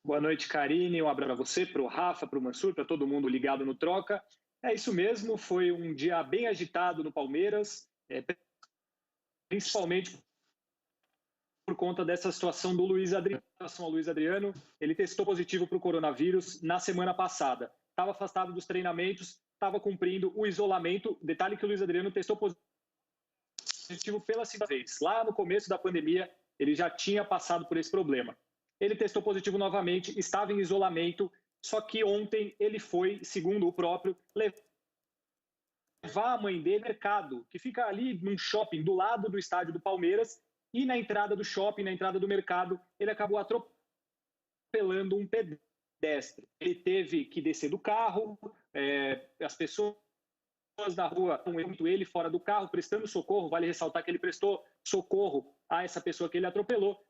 Boa noite, Karine. Um abraço para você, para o Rafa, para o Mansur, para todo mundo ligado no Troca. É isso mesmo, foi um dia bem agitado no Palmeiras, principalmente por conta dessa situação do Luiz Adriano. Em relação ao Luiz Adriano, ele testou positivo para o coronavírus na semana passada. Estava afastado dos treinamentos, estava cumprindo o isolamento. Detalhe que o Luiz Adriano testou positivo pela segunda vez. Lá no começo da pandemia, ele já tinha passado por esse problema. Ele testou positivo novamente, estava em isolamento, só que ontem ele foi, segundo o próprio, levar a mãe dele ao mercado, que fica ali num shopping do lado do estádio do Palmeiras, e na entrada do shopping, na entrada do mercado, ele acabou atropelando um pedestre. Ele teve que descer do carro, as pessoas na rua, muito ele fora do carro, prestando socorro. Vale ressaltar que ele prestou socorro a essa pessoa que ele atropelou.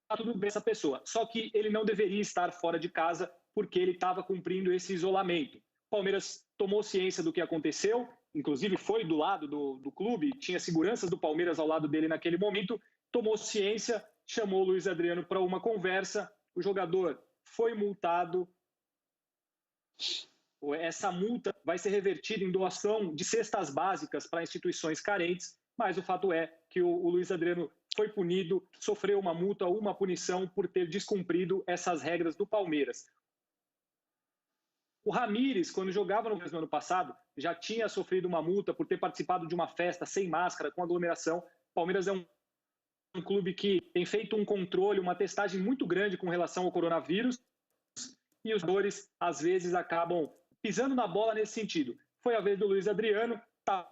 Tá tudo bem essa pessoa, só que ele não deveria estar fora de casa porque ele estava cumprindo esse isolamento. O Palmeiras tomou ciência do que aconteceu, inclusive foi do lado do clube, tinha seguranças do Palmeiras ao lado dele naquele momento, tomou ciência, chamou o Luiz Adriano para uma conversa, o jogador foi multado. Essa multa vai ser revertida em doação de cestas básicas para instituições carentes, mas o fato é que o Luiz Adriano foi punido, sofreu uma multa ou uma punição por ter descumprido essas regras do Palmeiras. O Ramires, quando jogava no ano passado, já tinha sofrido uma multa por ter participado de uma festa sem máscara, com aglomeração. O Palmeiras é um clube que tem feito um controle, uma testagem muito grande com relação ao coronavírus, e os jogadores, às vezes, acabam pisando na bola nesse sentido. Foi a vez do Luiz Adriano, está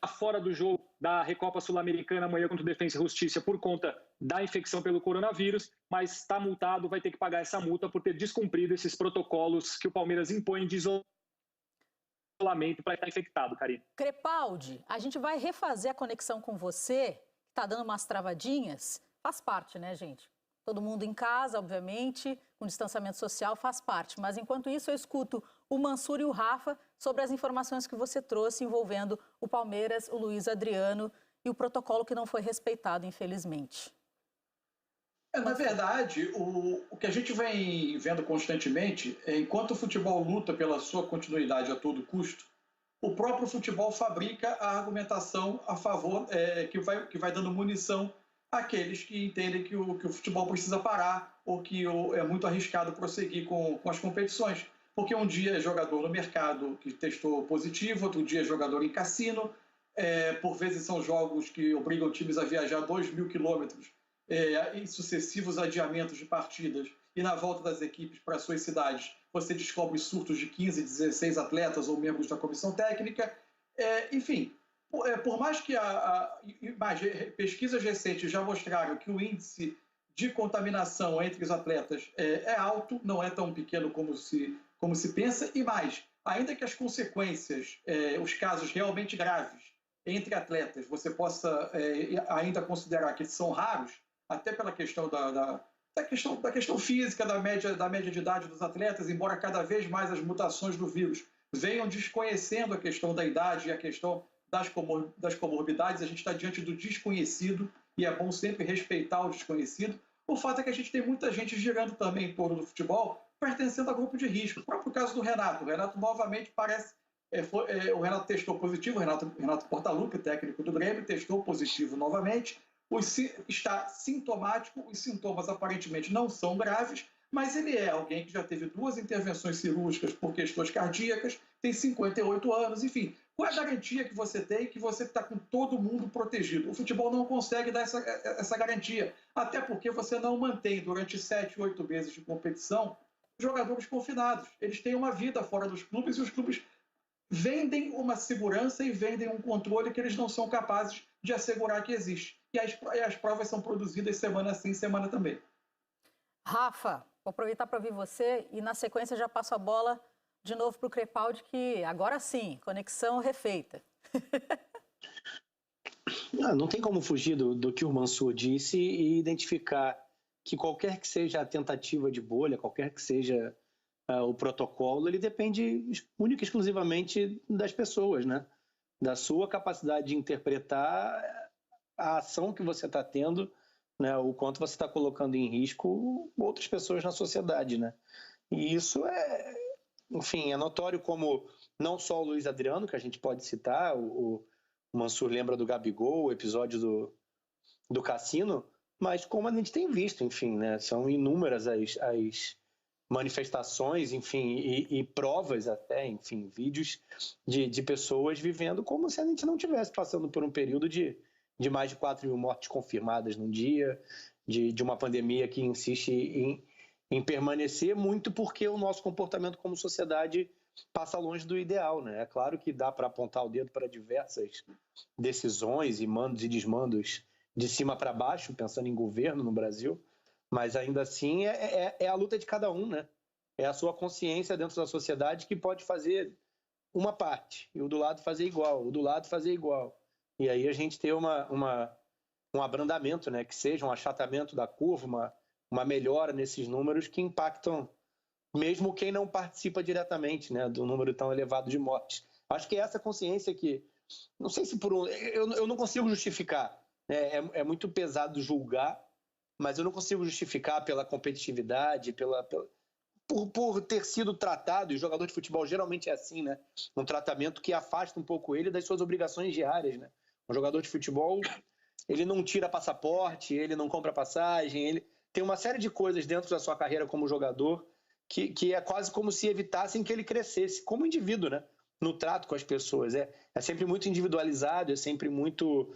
fora do jogo da Recopa Sul-Americana amanhã contra o Defensa e Justiça por conta da infecção pelo coronavírus, mas está multado, vai ter que pagar essa multa por ter descumprido esses protocolos que o Palmeiras impõe de isolamento para estar infectado, Karine. Crepaldi, a gente vai refazer a conexão com você, que está dando umas travadinhas. Faz parte, né, gente? Todo mundo em casa, obviamente, com distanciamento social, faz parte. Mas, enquanto isso, eu escuto o Mansur e o Rafa sobre as informações que você trouxe envolvendo o Palmeiras, o Luiz Adriano e o protocolo que não foi respeitado, infelizmente. Na verdade, o que a gente vem vendo constantemente, enquanto o futebol luta pela sua continuidade a todo custo, o próprio futebol fabrica a argumentação a favor, que vai dando munição àqueles que entendem que o futebol precisa parar ou que é muito arriscado prosseguir com as competições. Porque um dia é jogador no mercado que testou positivo, outro dia é jogador em cassino, por vezes são jogos que obrigam times a viajar 2.000 quilômetros em sucessivos adiamentos de partidas, e na volta das equipes para suas cidades você descobre surtos de 15, 16 atletas ou membros da comissão técnica. Enfim, por mais que pesquisas recentes já mostraram que o índice de contaminação entre os atletas é alto, não é tão pequeno como se pensa, e mais, ainda que as consequências, os casos realmente graves entre atletas, você possa ainda considerar que são raros, até pela questão da questão física, da média de idade dos atletas, embora cada vez mais as mutações do vírus venham desconhecendo a questão da idade e a questão das comorbidades, a gente está diante do desconhecido e é bom sempre respeitar o desconhecido. O fato é que a gente tem muita gente girando também em torno do futebol, pertencendo a grupo de risco. O próprio caso do Renato. O Renato novamente parece... o Renato testou positivo, o Renato Portaluppi, técnico do Grêmio, testou positivo novamente. Está sintomático, os sintomas aparentemente não são graves, mas ele é alguém que já teve 2 intervenções cirúrgicas por questões cardíacas, tem 58 anos, enfim. Qual é a garantia que você tem que você está com todo mundo protegido? O futebol não consegue dar essa garantia, até porque você não mantém durante 7, 8 meses de competição jogadores confinados. Eles têm uma vida fora dos clubes e os clubes vendem uma segurança e vendem um controle que eles não são capazes de assegurar que existe. E as provas são produzidas semana sim, semana também. Rafa, vou aproveitar para ouvir você e na sequência já passo a bola de novo para o Crepaldi, que agora sim, conexão refeita. Não tem como fugir do que o Mansur disse e identificar que qualquer que seja a tentativa de bolha, qualquer que seja o protocolo, ele depende única e exclusivamente das pessoas, né? Da sua capacidade de interpretar a ação que você está tendo né, o quanto você está colocando em risco outras pessoas na sociedade, né? E isso enfim, é notório como não só o Luiz Adriano, que a gente pode citar, o Mansur lembra do Gabigol, o episódio do cassino, mas como a gente tem visto, enfim, né? São inúmeras as manifestações, enfim, e provas até, enfim, vídeos de pessoas vivendo como se a gente não estivesse passando por um período de mais de 4 mil mortes confirmadas num dia, de uma pandemia que insiste em permanecer, muito porque o nosso comportamento como sociedade passa longe do ideal, né? É claro que dá para apontar o dedo para diversas decisões e mandos e desmandos de cima para baixo, pensando em governo no Brasil, mas ainda assim é a luta de cada um, né? É a sua consciência dentro da sociedade que pode fazer uma parte, e o do lado fazer igual, o do lado fazer igual. E aí a gente tem um abrandamento, né? Que seja um achatamento da curva, uma melhora nesses números que impactam mesmo quem não participa diretamente, né, do número tão elevado de mortes. Acho que é essa consciência que, não sei se eu não consigo justificar, né, é muito pesado julgar, mas eu não consigo justificar pela competitividade, por ter sido tratado, e o jogador de futebol geralmente é assim, né, um tratamento que afasta um pouco ele das suas obrigações diárias, né. Um jogador de futebol, ele não tira passaporte, ele não compra passagem, ele tem uma série de coisas dentro da sua carreira como jogador que é quase como se evitassem que ele crescesse como indivíduo, né? No trato com as pessoas. É sempre muito individualizado, é sempre muito,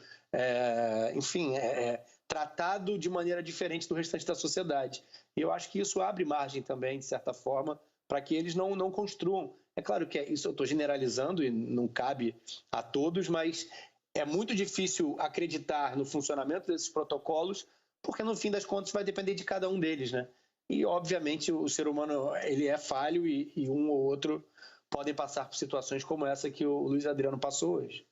tratado de maneira diferente do restante da sociedade. E eu acho que isso abre margem também, de certa forma, para que eles não construam. É claro que isso eu estou generalizando e não cabe a todos, mas é muito difícil acreditar no funcionamento desses protocolos, porque no fim das contas vai depender de cada um deles, né? E, obviamente, o ser humano ele é falho e um ou outro podem passar por situações como essa que o Luiz Adriano passou hoje.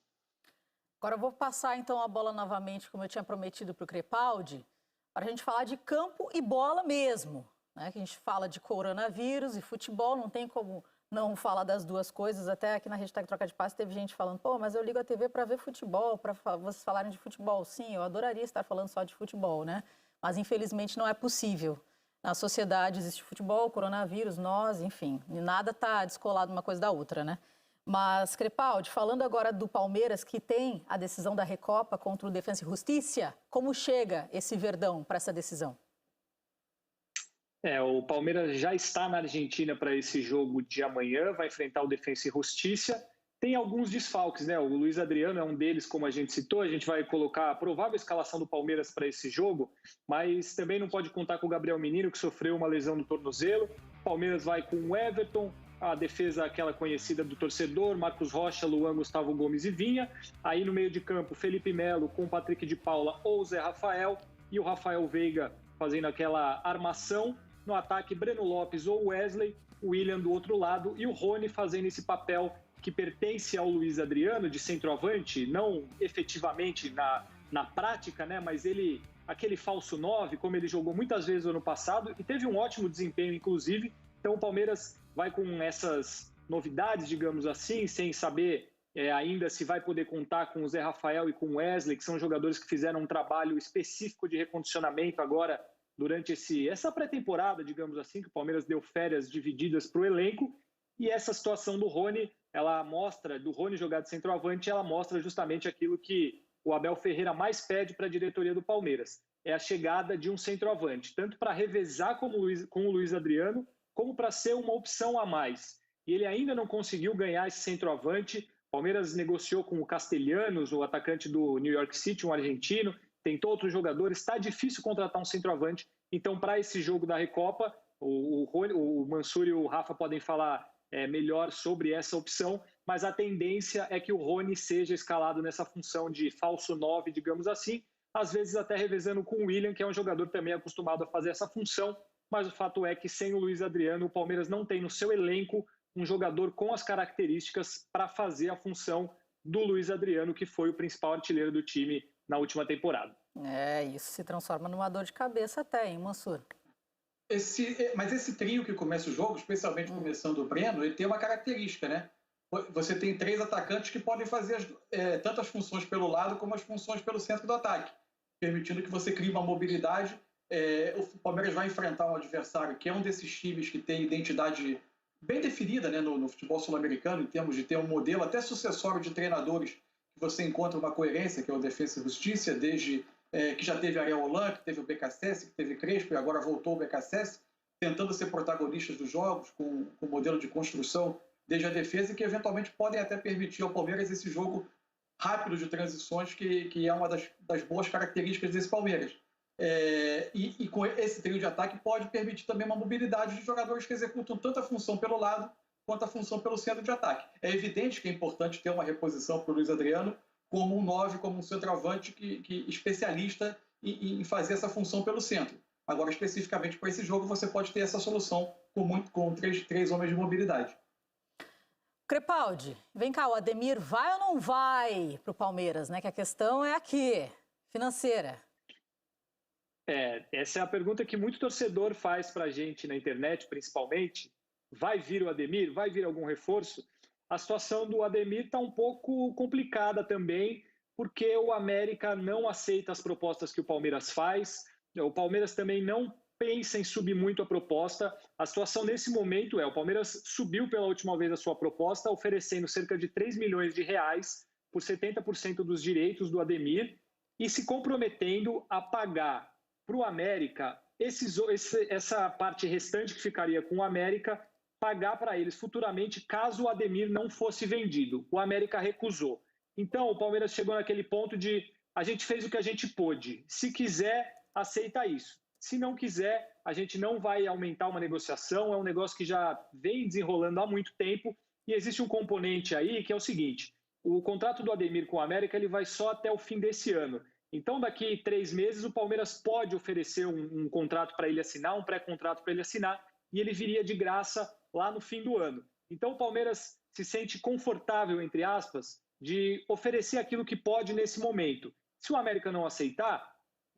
Agora eu vou passar, então, a bola novamente, como eu tinha prometido para o Crepaldi, para a gente falar de campo e bola mesmo, né? Que a gente fala de coronavírus e futebol, não tem como não falar das duas coisas. Até aqui na hashtag Troca de Passe teve gente falando, pô, mas eu ligo a TV para ver futebol, para vocês falarem de futebol. Sim, eu adoraria estar falando só de futebol, né? Mas, infelizmente, não é possível. Na sociedade existe futebol, coronavírus, nós, enfim, nada está descolado uma coisa da outra, né? Mas, Crepaldi, falando agora do Palmeiras, que tem a decisão da Recopa contra o Defensa e Justiça, como chega esse Verdão para essa decisão? O Palmeiras já está na Argentina para esse jogo de amanhã, vai enfrentar o Defensa e Justiça. Tem alguns desfalques, né? O Luiz Adriano é um deles, como a gente citou. A gente vai colocar a provável escalação do Palmeiras para esse jogo, mas também não pode contar com o Gabriel Menino, que sofreu uma lesão no tornozelo. O Palmeiras vai com o Everton, a defesa aquela conhecida do torcedor, Marcos Rocha, Luan, Gustavo Gomes e Vinha. Aí no meio de campo, Felipe Melo com o Patrick de Paula ou Zé Rafael, e o Rafael Veiga fazendo aquela armação. No ataque, Breno Lopes ou Wesley, o William do outro lado e o Rony fazendo esse papel que pertence ao Luiz Adriano, de centroavante, não efetivamente na prática, né? Mas ele, aquele falso 9, como ele jogou muitas vezes no ano passado, e teve um ótimo desempenho, inclusive. Então o Palmeiras vai com essas novidades, digamos assim, sem saber ainda se vai poder contar com o Zé Rafael e com o Wesley, que são jogadores que fizeram um trabalho específico de recondicionamento agora durante essa pré-temporada, digamos assim, que o Palmeiras deu férias divididas para o elenco. E essa situação do Rony, do Rony jogar de centroavante, ela mostra justamente aquilo que o Abel Ferreira mais pede para a diretoria do Palmeiras. É a chegada de um centroavante, tanto para revezar com o Luiz Adriano, como para ser uma opção a mais. E ele ainda não conseguiu ganhar esse centroavante. O Palmeiras negociou com o Castellanos, o atacante do New York City, um argentino, tentou outros jogadores, está difícil contratar um centroavante. Então, para esse jogo da Recopa, o Mansur e o Rafa podem falar melhor sobre essa opção, mas a tendência é que o Rony seja escalado nessa função de falso 9, digamos assim, às vezes até revezando com o William, que é um jogador também acostumado a fazer essa função, mas o fato é que sem o Luiz Adriano, o Palmeiras não tem no seu elenco um jogador com as características para fazer a função do Luiz Adriano, que foi o principal artilheiro do time na última temporada. Isso se transforma numa dor de cabeça até, hein, Mansur? Mas esse trio que começa o jogo, especialmente começando o Breno, ele tem uma característica, né? Você tem 3 atacantes que podem fazer tanto as funções pelo lado como as funções pelo centro do ataque. permitindo que você crie uma mobilidade. O Palmeiras vai enfrentar um adversário que é um desses times que tem identidade bem definida, né, no futebol sul-americano, em termos de ter um modelo até sucessório de treinadores que você encontra uma coerência, que é o Defensa e Justiça, desde que já teve Ariel Holan, que teve o BKSS, que teve Crespo, e agora voltou o BKSS, tentando ser protagonistas dos jogos, com um modelo de construção desde a defesa, e que eventualmente podem até permitir ao Palmeiras esse jogo rápido de transições, que é uma das boas características desse Palmeiras. E com esse trio de ataque pode permitir também uma mobilidade de jogadores que executam tanto a função pelo lado quanto a função pelo centro de ataque. É evidente que é importante ter uma reposição para o Luiz Adriano como um 9, como um centroavante que especialista em fazer essa função pelo centro. Agora, especificamente para esse jogo, você pode ter essa solução com três homens de mobilidade. Crepaldi, vem cá, o Ademir vai ou não vai para o Palmeiras, né? Que a questão é aqui, financeira. Essa é a pergunta que muito torcedor faz para a gente na internet, principalmente. Vai vir o Ademir? Vai vir algum reforço? A situação do Ademir está um pouco complicada também, porque o América não aceita as propostas que o Palmeiras faz. O Palmeiras também não pensa em subir muito a proposta. A situação nesse momento o Palmeiras subiu pela última vez a sua proposta, oferecendo cerca de 3 milhões de reais por 70% dos direitos do Ademir e se comprometendo a pagar para o América essa parte restante que ficaria com o América, pagar para eles futuramente caso o Ademir não fosse vendido. O América recusou. Então o Palmeiras chegou naquele ponto de a gente fez o que a gente pôde. Se quiser, aceita isso. Se não quiser, a gente não vai aumentar uma negociação, é um negócio que já vem desenrolando há muito tempo e existe um componente aí que é o seguinte, o contrato do Ademir com o América ele vai só até o fim desse ano. Então, daqui 3 meses, o Palmeiras pode oferecer um contrato para ele assinar, um pré-contrato para ele assinar, e ele viria de graça lá no fim do ano. Então, o Palmeiras se sente confortável, entre aspas, de oferecer aquilo que pode nesse momento. Se o América não aceitar,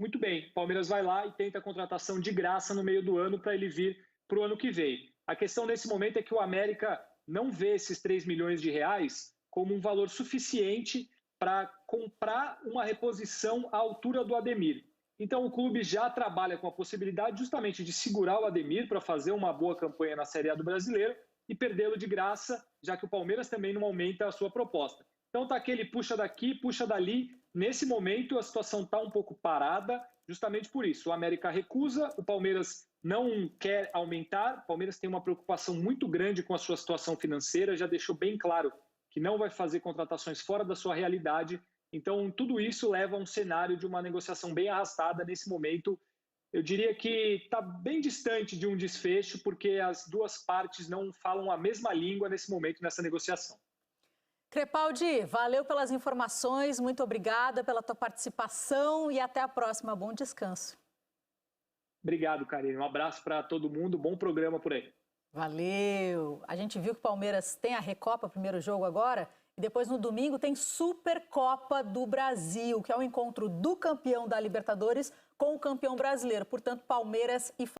muito bem, o Palmeiras vai lá e tenta a contratação de graça no meio do ano para ele vir para o ano que vem. A questão nesse momento é que o América não vê esses 3 milhões de reais como um valor suficiente para comprar uma reposição à altura do Ademir. Então o clube já trabalha com a possibilidade justamente de segurar o Ademir para fazer uma boa campanha na Série A do Brasileiro e perdê-lo de graça, já que o Palmeiras também não aumenta a sua proposta. Então tá aquele puxa daqui, puxa dali. Nesse momento a situação está um pouco parada, justamente por isso. O América recusa, o Palmeiras não quer aumentar, o Palmeiras tem uma preocupação muito grande com a sua situação financeira, já deixou bem claro que não vai fazer contratações fora da sua realidade. Então, tudo isso leva a um cenário de uma negociação bem arrastada nesse momento. Eu diria que está bem distante de um desfecho, porque as duas partes não falam a mesma língua nesse momento, nessa negociação. Crepaldi, valeu pelas informações, muito obrigada pela tua participação e até a próxima. Bom descanso. Obrigado, Karine. Um abraço para todo mundo, bom programa por aí. Valeu! A gente viu que o Palmeiras tem a Recopa, primeiro jogo agora, e depois no domingo tem Supercopa do Brasil, que é o encontro do campeão da Libertadores com o campeão brasileiro. Portanto, Palmeiras e